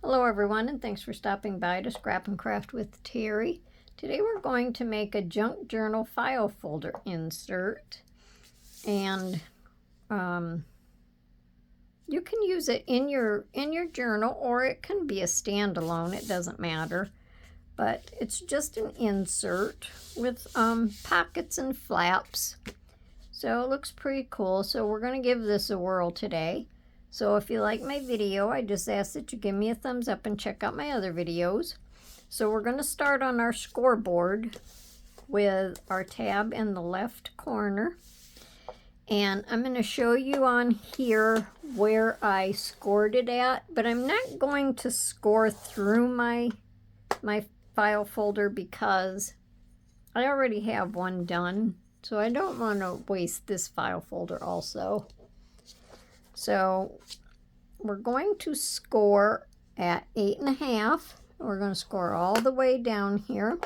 Hello everyone, and thanks for stopping by to Scrap and Craft with Terry. Today we're going to make a junk journal file folder insert, and you can use it in your journal, or it can be a standalone. It doesn't matter, but it's just an insert with pockets and flaps. So it looks pretty cool. So we're going to give this a whirl today. So if you like my video, I just ask that you give me a thumbs up and check out my other videos. So we're going to start on our scoreboard with our tab in the left corner. And I'm going to show you on here where I scored it at, but I'm not going to score through my file folder because I already have one done. So I don't want to waste this file folder also. So we're going to score at 8.5. We're going to score all the way down here.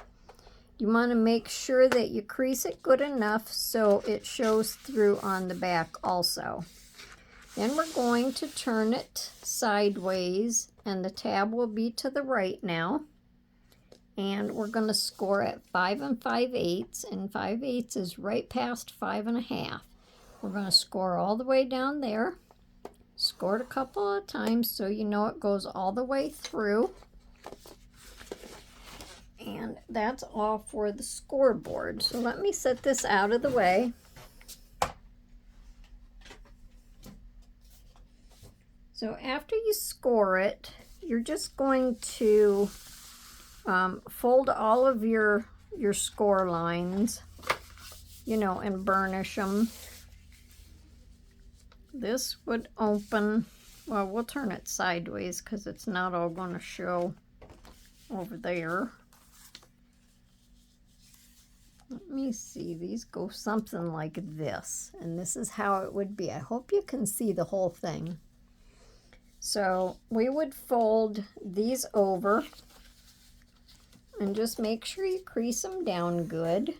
You want to make sure that you crease it good enough so it shows through on the back also. Then we're going to turn it sideways, and the tab will be to the right now. And we're going to score at 5 5/8, and 5/8 is right past 5.5. We're going to score all the way down there. Score it a couple of times so you know it goes all the way through. And that's all for the scoreboard. So let me set this out of the way. So after you score it, you're just going to fold all of your score lines, and burnish them. This would open, well, we'll turn it sideways because it's not all going to show over there. Let me see, these go something like this, and this is how it would be. I hope you can see the whole thing. So we would fold these over and just make sure you crease them down good.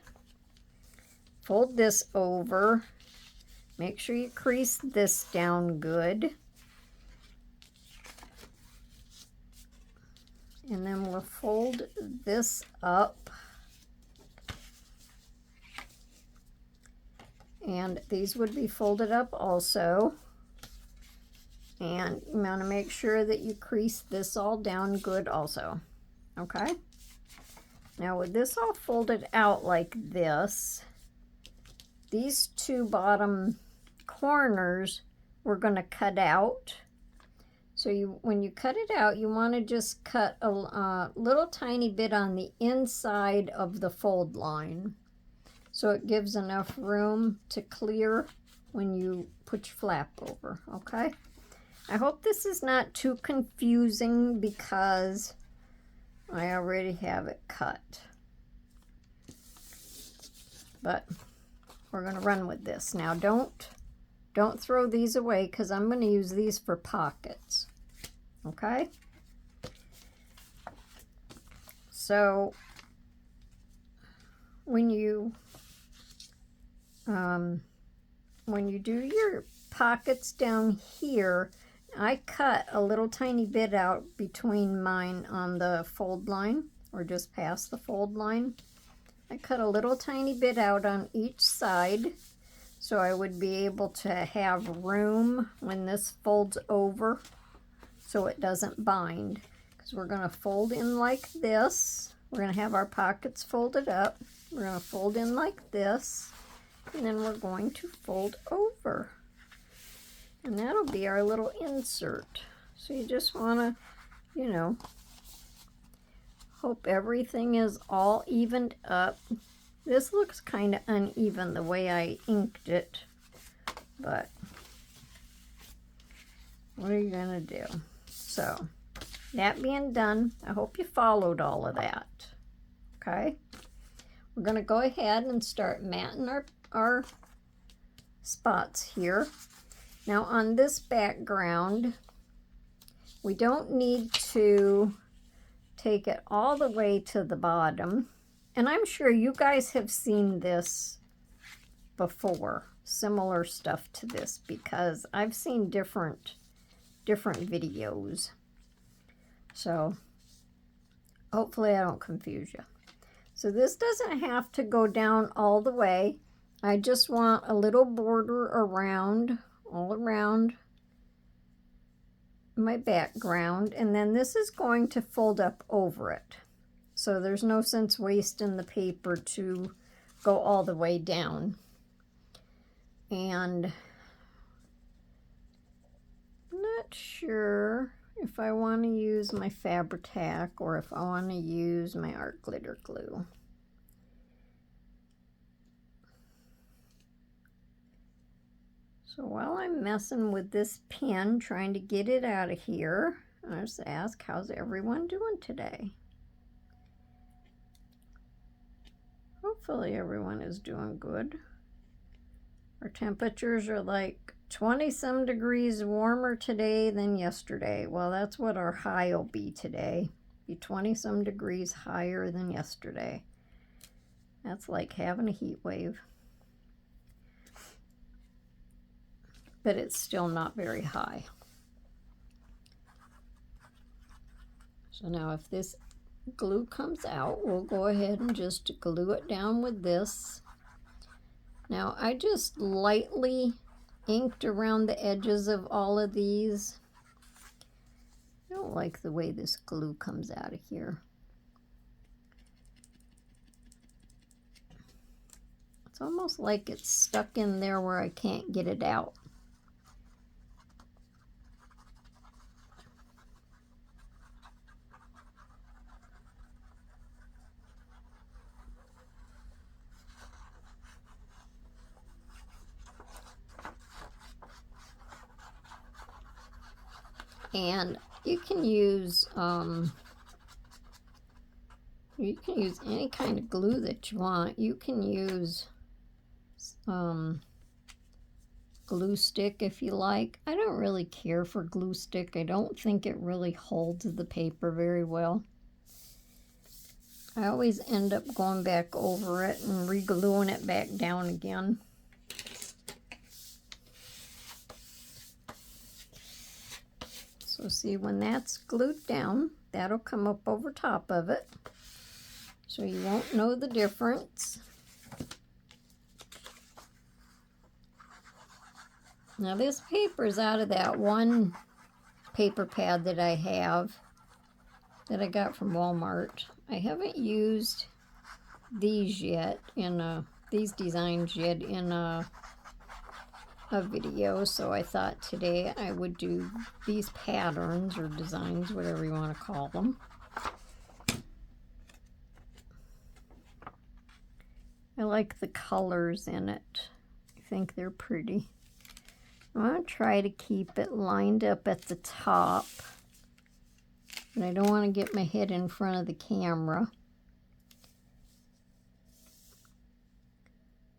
Fold this over. Make sure you crease this down good. And then we'll fold this up. And these would be folded up also. And you want to make sure that you crease this all down good also. Okay? Now with this all folded out like this, these two bottom corners we're going to cut out. So when you cut it out, you want to just cut a little tiny bit on the inside of the fold line, so it gives enough room to clear when you put your flap over. Okay? I hope this is not too confusing because I already have it cut. But we're going to run with this. Now don't throw these away because I'm going to use these for pockets. Okay? So when you do your pockets down here, I cut a little tiny bit out between mine on the fold line, or just past the fold line. I cut a little tiny bit out on each side so I would be able to have room when this folds over so it doesn't bind. Because we're going to fold in like this. We're going to have our pockets folded up. We're going to fold in like this. And then we're going to fold over. And that'll be our little insert. So you just want to, hope everything is all evened up. This looks kind of uneven the way I inked it, but what are you going to do? So, that being done, I hope you followed all of that. Okay? We're going to go ahead and start matting our spots here. Now, on this background, we don't need to take it all the way to the bottom. And I'm sure you guys have seen this before, similar stuff to this, because I've seen different videos. So hopefully I don't confuse you. So this doesn't have to go down all the way. I just want a little border around, all around my background, and then this is going to fold up over it. So there's no sense wasting the paper to go all the way down. And I'm not sure if I want to use my Fabri-Tac or if I want to use my art glitter glue. So while I'm messing with this pen, trying to get it out of here, I just ask, how's everyone doing today? Hopefully everyone is doing good. Our temperatures are like 20-some degrees warmer today than yesterday. Well, that's what our high will be today. Be 20-some degrees higher than yesterday. That's like having a heat wave. But it's still not very high. So now if this glue comes out, we'll go ahead and just glue it down with this. Now I just lightly inked around the edges of all of these. I don't like the way this glue comes out of here. It's almost like it's stuck in there where I can't get it out. And you can use any kind of glue that you want. You can use glue stick if you like. I don't really care for glue stick. I don't think it really holds the paper very well. I always end up going back over it and re-gluing it back down again. So see, when that's glued down, that'll come up over top of it. So you won't know the difference. Now this paper is out of that one paper pad that I have that I got from Walmart. I haven't used these yet these designs yet in a video, so I thought today I would do these patterns or designs, whatever you want to call them. I like the colors in it. I think they're pretty. I'm going to try to keep it lined up at the top, but I don't want to get my head in front of the camera.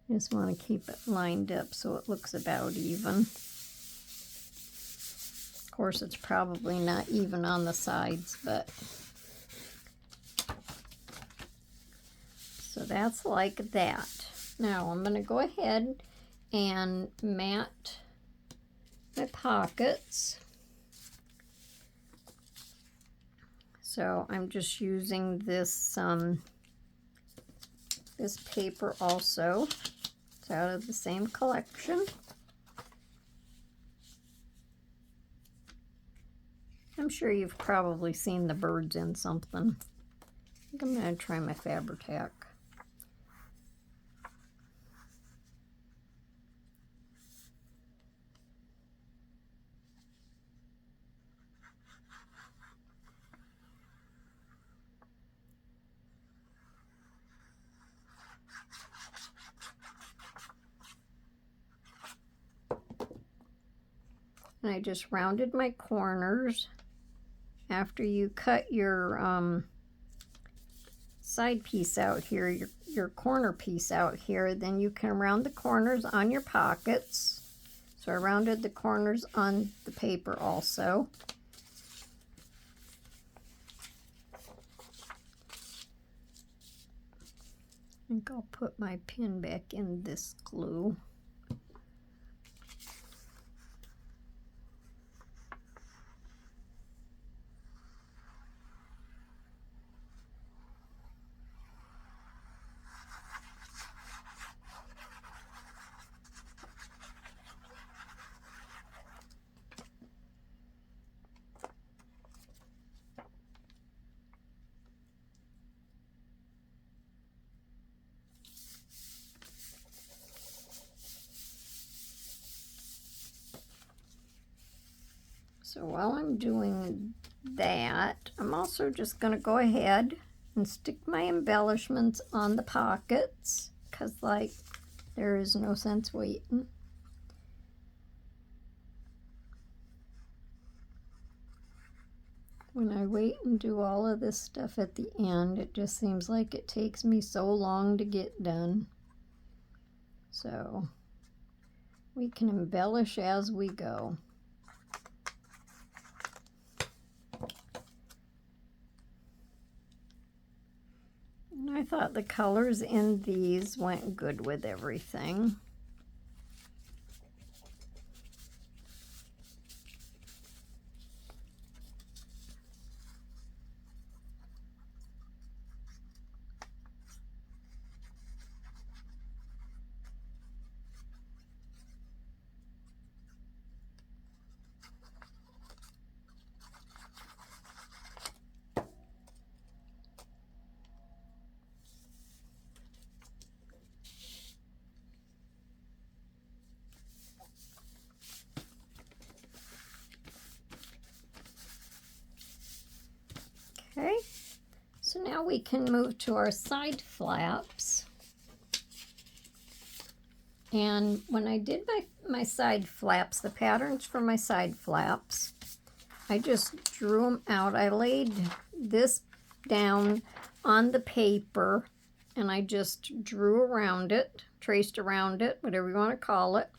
I just want to keep it lined up so it looks about even. Of course, it's probably not even on the sides, but so that's like that. Now I'm going to go ahead and mat my pockets. So I'm just using this this paper also. It's out of the same collection. I'm sure you've probably seen the birds in something. I think I'm going to try my Fabri-Tac. And I just rounded my corners. After you cut your side piece out here, your corner piece out here, then you can round the corners on your pockets. So I rounded the corners on the paper also. I think I'll put my pin back in this glue. So while I'm doing that, I'm also just going to go ahead and stick my embellishments on the pockets, because like there is no sense waiting. When I wait and do all of this stuff at the end, it just seems like it takes me so long to get done. So we can embellish as we go. And I thought the colors in these went good with everything. Okay, so now we can move to our side flaps. And when I did my side flaps, the patterns for my side flaps, I just drew them out. I laid this down on the paper and I just drew around it, traced around it, whatever you want to call it,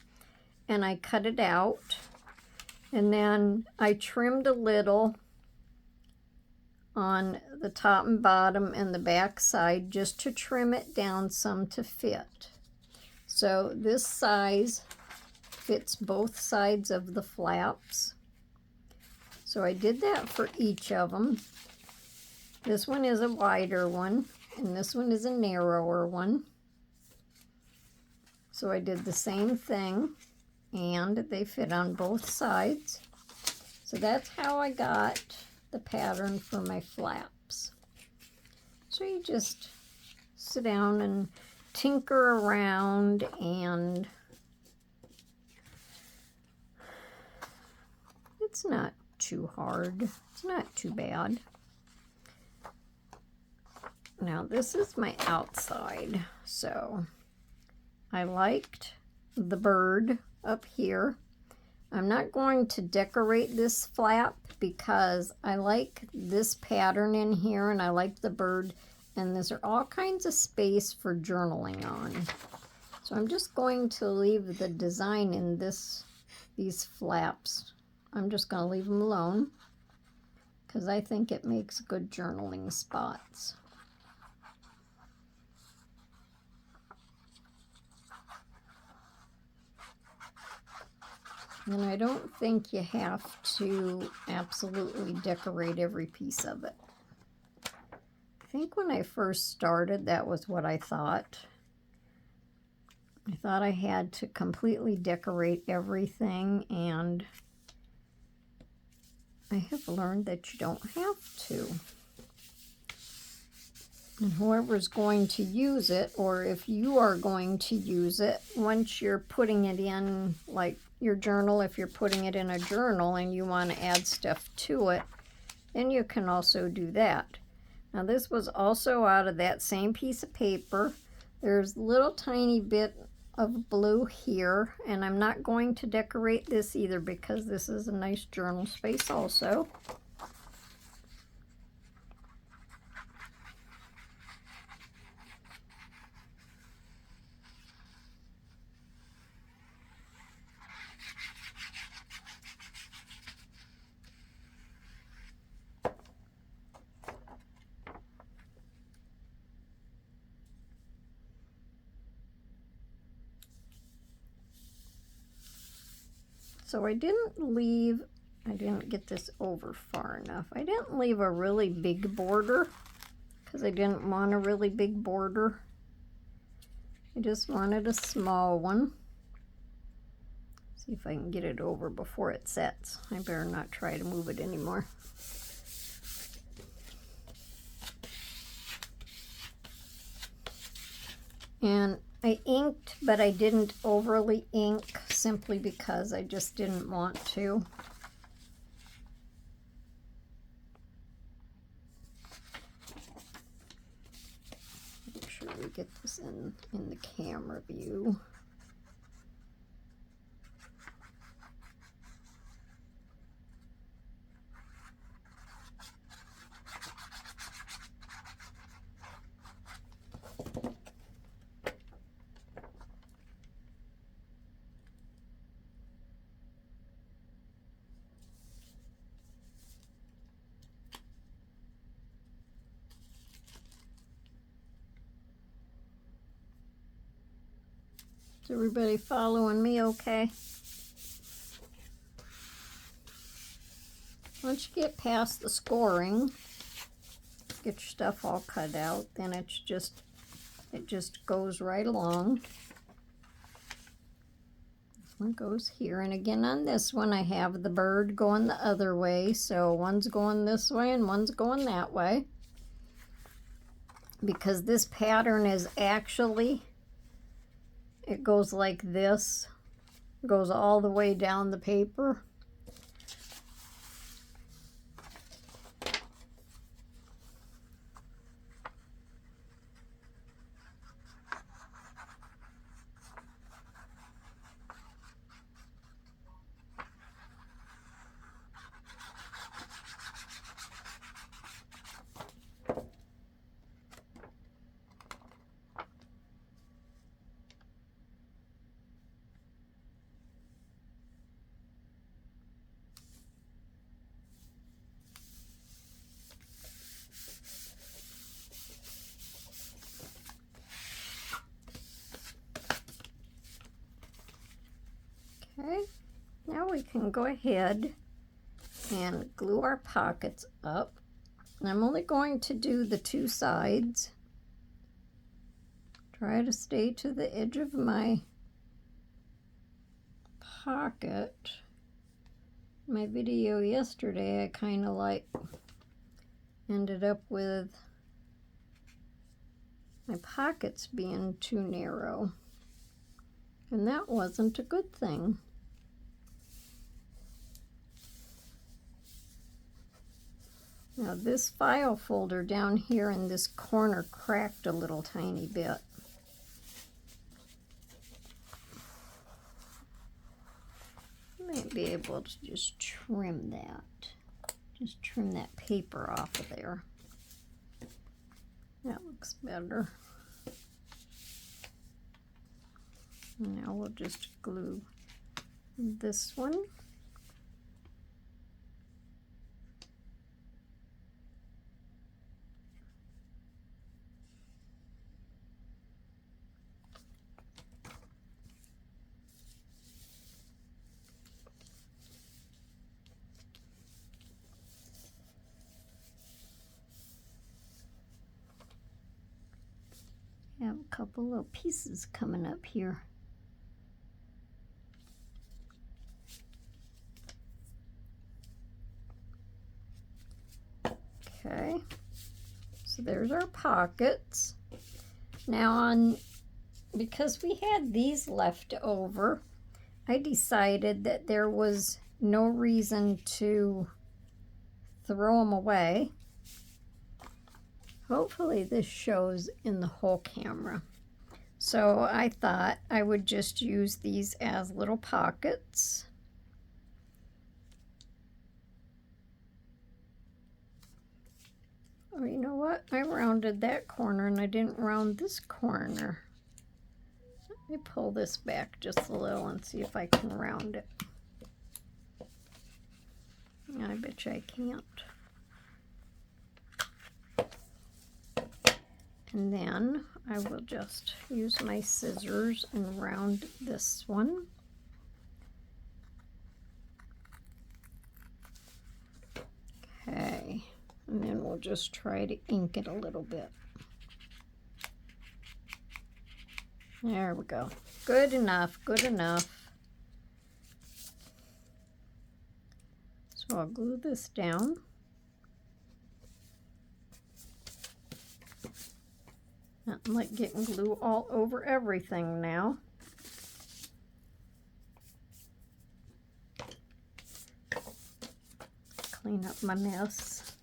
and I cut it out. And then I trimmed a little on the top and bottom and the back side just to trim it down some to fit. So this size fits both sides of the flaps. So I did that for each of them. This one is a wider one and this one is a narrower one. So I did the same thing and they fit on both sides. So that's how I got the pattern for my flaps. So you just sit down and tinker around, and it's not too hard. It's not too bad. Now this is my outside, so I liked the bird up here. I'm not going to decorate this flap because I like this pattern in here and I like the bird, and these are all kinds of space for journaling on. So I'm just going to leave the design in these flaps. I'm just going to leave them alone because I think it makes good journaling spots. And I don't think you have to absolutely decorate every piece of it. I think when I first started, that was what I thought. I thought I had to completely decorate everything, and I have learned that you don't have to. And whoever's going to use it, or if you are going to use it, once you're putting it in, like your journal, if you're putting it in a journal and you want to add stuff to it, then you can also do that. Now this was also out of that same piece of paper. There's a little tiny bit of blue here, and I'm not going to decorate this either because this is a nice journal space also. So I didn't get this over far enough. I didn't leave a really big border because I didn't want a really big border. I just wanted a small one. See if I can get it over before it sets. I better not try to move it anymore. And I inked, but I didn't overly ink simply because I just didn't want to. get this in the camera view. Is everybody following me okay? Once you get past the scoring, get your stuff all cut out, then it just goes right along. This one goes here, and again on this one I have the bird going the other way, so one's going this way and one's going that way. Because this pattern is actually, it goes like this, goes all the way down the paper. Okay, now we can go ahead and glue our pockets up. And I'm only going to do the two sides. Try to stay to the edge of my pocket. My video yesterday, I kind of like ended up with my pockets being too narrow. And that wasn't a good thing. Now this file folder down here in this corner cracked a little tiny bit. I might be able to just trim that. Just trim that paper off of there. That looks better. Now we'll just glue this one. Have a couple little pieces coming up here. Okay, so there's our pockets. Now because we had these left over, I decided that there was no reason to throw them away. Hopefully this shows in the whole camera. So I thought I would just use these as little pockets. Oh, you know what? I rounded that corner and I didn't round this corner. Let me pull this back just a little and see if I can round it. I bet you I can't. And then I will just use my scissors and round this one. Okay, and then we'll just try to ink it a little bit. There we go. Good enough, good enough. So I'll glue this down. Nothing like getting glue all over everything now. Clean up my mess.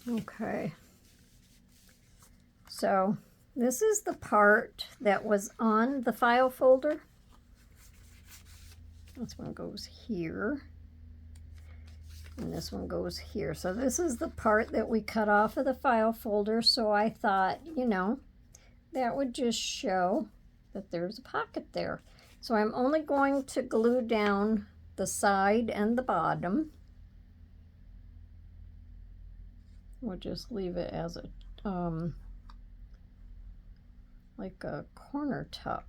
Okay. So this is the part that was on the file folder. This one goes here. And this one goes here. So this is the part that we cut off of the file folder. So I thought, you know, that would just show that there's a pocket there. So I'm only going to glue down the side and the bottom. We'll just leave it as a like a corner tuck.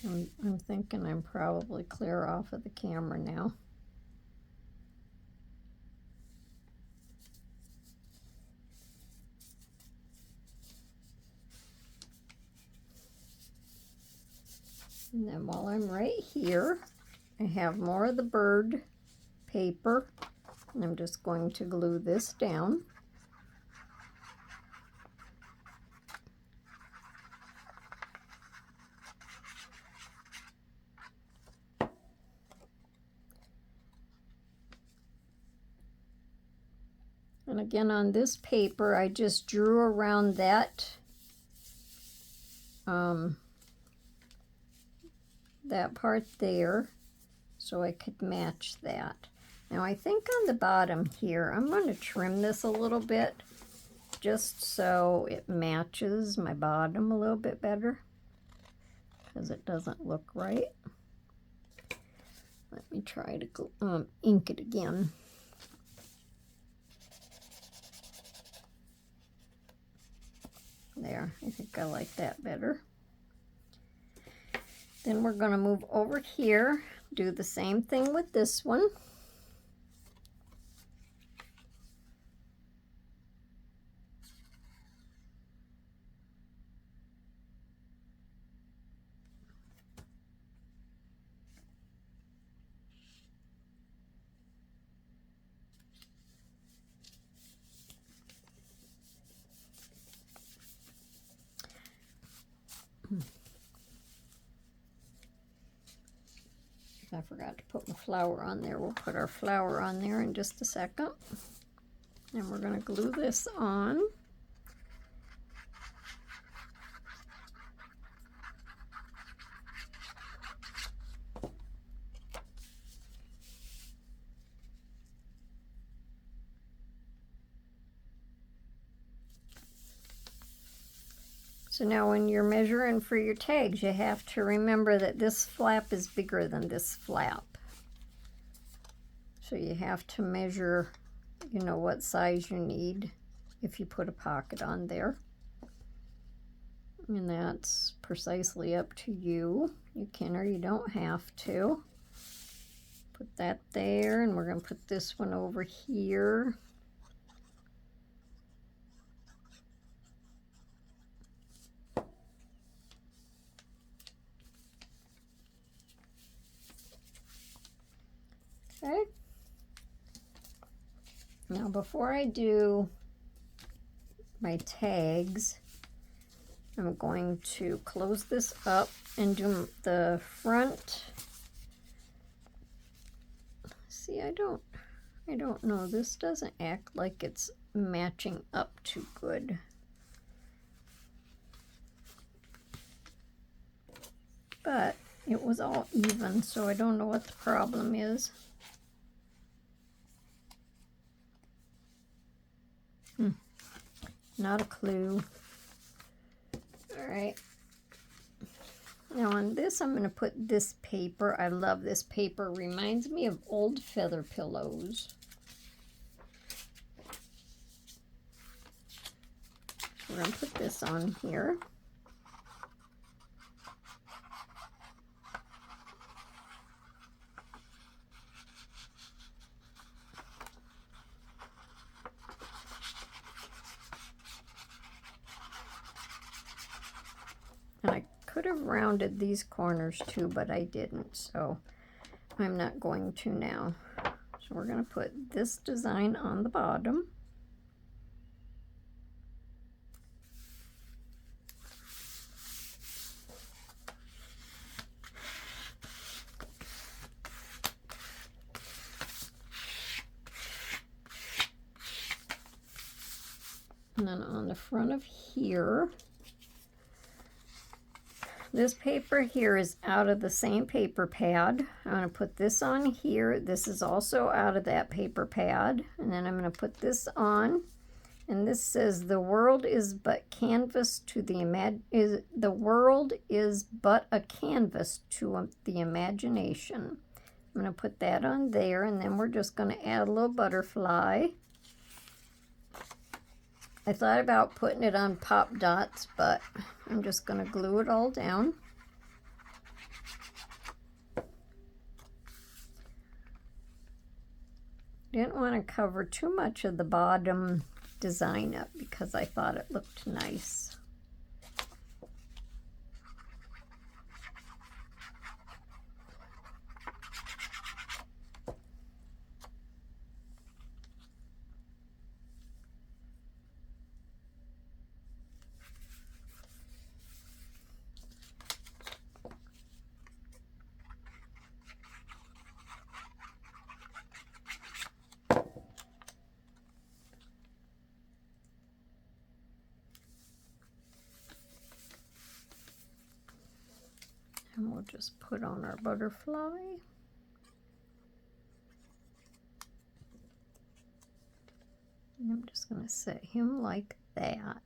I'm thinking I'm probably clear off of the camera now. And then while I'm right here, I have more of the bird paper, and I'm just going to glue this down. And again, on this paper, I just drew around that that part there so I could match that. Now I think on the bottom here, I'm going to trim this a little bit just so it matches my bottom a little bit better, because it doesn't look right. Let me try to ink it again. There, I think I like that better. Then we're going to move over here, do the same thing with this one. I forgot to put my flower on there. We'll put our flower on there in just a second. And we're going to glue this on. So now when you're measuring for your tags, you have to remember that this flap is bigger than this flap. So you have to measure, you know, what size you need if you put a pocket on there. And that's precisely up to you. You can or you don't have to. Put that there, and we're going to put this one over here. Okay. Now before I do my tags, I'm going to close this up and do the front. See, I don't know. This doesn't act like it's matching up too good. But it was all even, so I don't know what the problem is. Not a clue. All right. Now on this, I'm going to put this paper. I love this paper. Reminds me of old feather pillows. We're going to put this on here. And I could have rounded these corners too, but I didn't, so I'm not going to now. So we're going to put this design on the bottom. And then on the front of here, this paper here is out of the same paper pad. I'm going to put this on here. This is also out of that paper pad. And then I'm going to put this on. And this says, the world is but canvas to the world is but a canvas to the imagination. I'm going to put that on there, and then we're just going to add a little butterfly. I thought about putting it on pop dots, but I'm just going to glue it all down. Didn't want to cover too much of the bottom design up because I thought it looked nice. And we'll just put on our butterfly. And I'm just going to set him like that.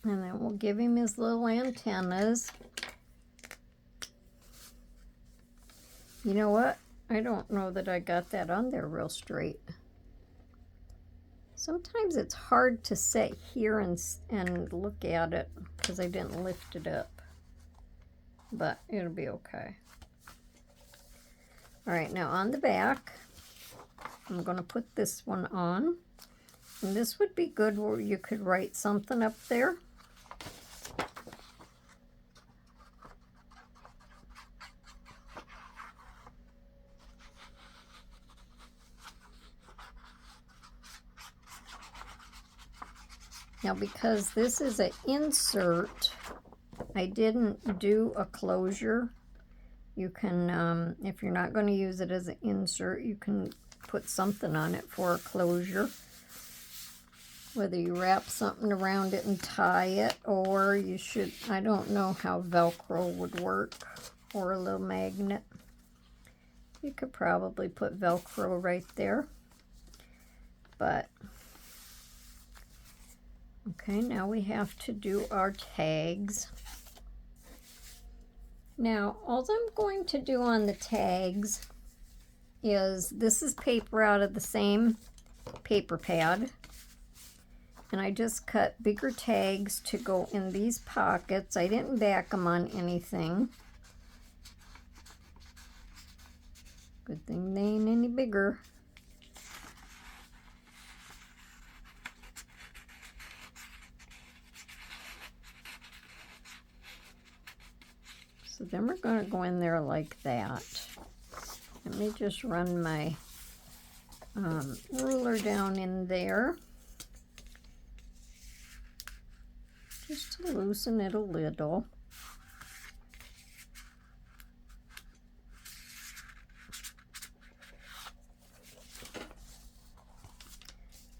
And then we'll give him his little antennas. You know what? I don't know that I got that on there real straight. Sometimes it's hard to sit here and look at it because I didn't lift it up. But it'll be okay. All right, now on the back, I'm going to put this one on. And this would be good where you could write something up there. Now, because this is an insert, I didn't do a closure. You can, if you're not going to use it as an insert, you can put something on it for a closure. Whether you wrap something around it and tie it, or you should, I don't know how Velcro would work, or a little magnet. You could probably put Velcro right there. But okay, now we have to do our tags. Now, all I'm going to do on the tags is, this is paper out of the same paper pad. And I just cut bigger tags to go in these pockets. I didn't back them on anything. Good thing they ain't any bigger. So then we're going to go in there like that. Let me just run my ruler down in there, just to loosen it a little.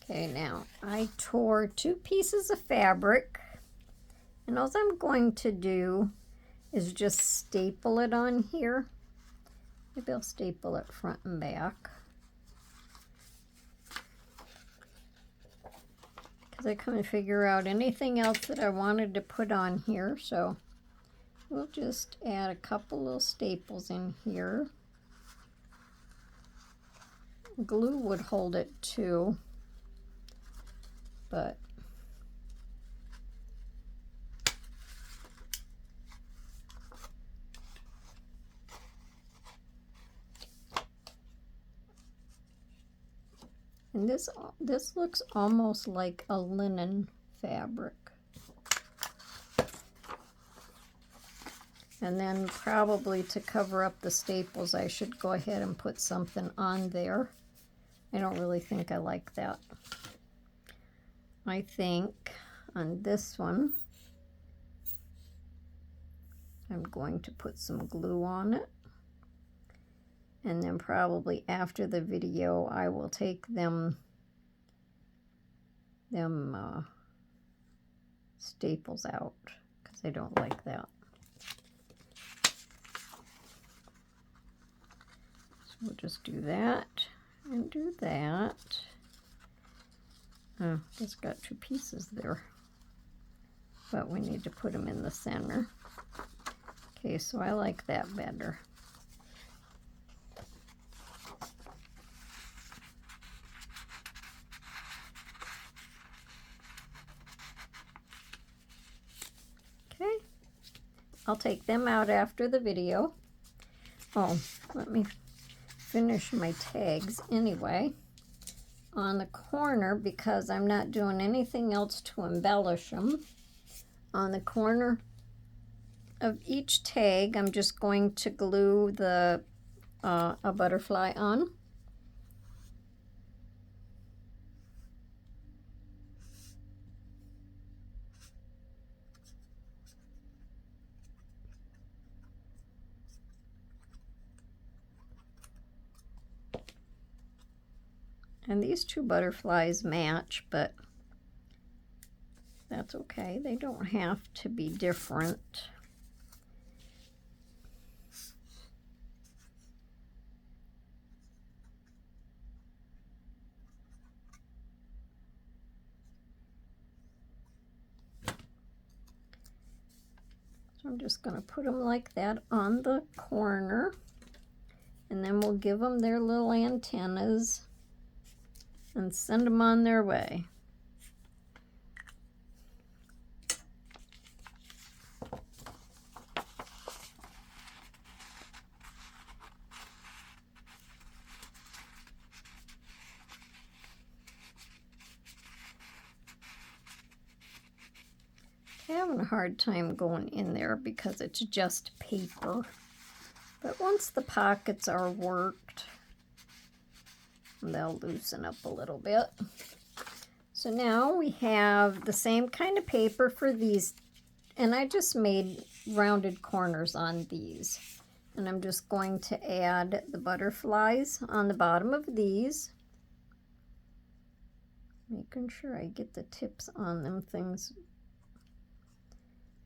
Okay, now I tore 2 pieces of fabric, and all I'm going to do is just staple it on here. Maybe I'll staple it front and back, because I couldn't figure out anything else that I wanted to put on here. So we'll just add a couple little staples in here. Glue would hold it too, but and this looks almost like a linen fabric. And then probably to cover up the staples, I should go ahead and put something on there. I don't really think I like that. I think on this one, I'm going to put some glue on it. And then probably after the video, I will take them them staples out because I don't like that. So we'll just do that and do that. Oh, it's got two pieces there, but we need to put them in the center. Okay, so I like that better. Okay, I'll take them out after the video. Oh, let me finish my tags anyway. On the corner, because I'm not doing anything else to embellish them, on the corner of each tag, I'm just going to glue the a butterfly on. And these two butterflies match, but that's okay. They don't have to be different. So I'm just going to put them like that on the corner, and then we'll give them their little antennas and send them on their way. I'm having a hard time going in there because it's just paper. But once the pockets are worked, they'll loosen up a little bit. So now we have the same kind of paper for these, and I just made rounded corners on these. And I'm just going to add the butterflies on the bottom of these. Making sure I get the tips on them things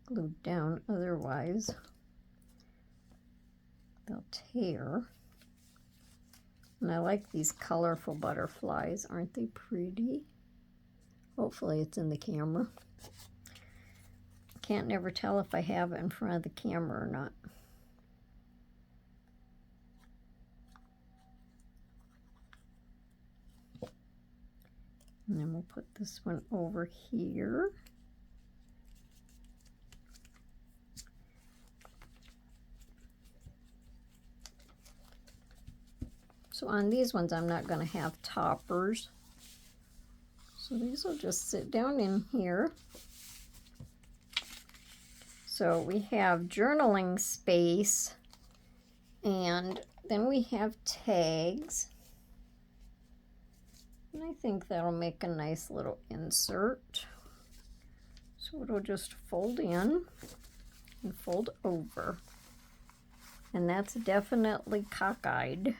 glued down, otherwise they'll tear. And I like these colorful butterflies. Aren't they pretty? Hopefully it's in the camera. Can't never tell if I have it in front of the camera or not. And then we'll put this one over here. So on these ones, I'm not going to have toppers. So these will just sit down in here. So we have journaling space, and then we have tags. And I think that'll make a nice little insert. So it'll just fold in and fold over. And that's definitely cockeyed.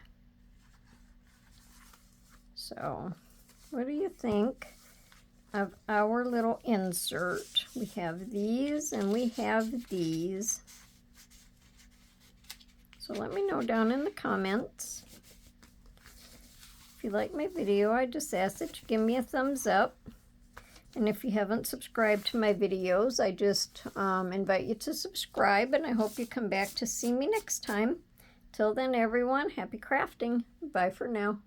So, what do you think of our little insert? We have these and we have these. So let me know down in the comments. If you like my video, I just ask that you give me a thumbs up. And if you haven't subscribed to my videos, I just invite you to subscribe, and I hope you come back to see me next time. Till then, everyone, happy crafting. Bye for now.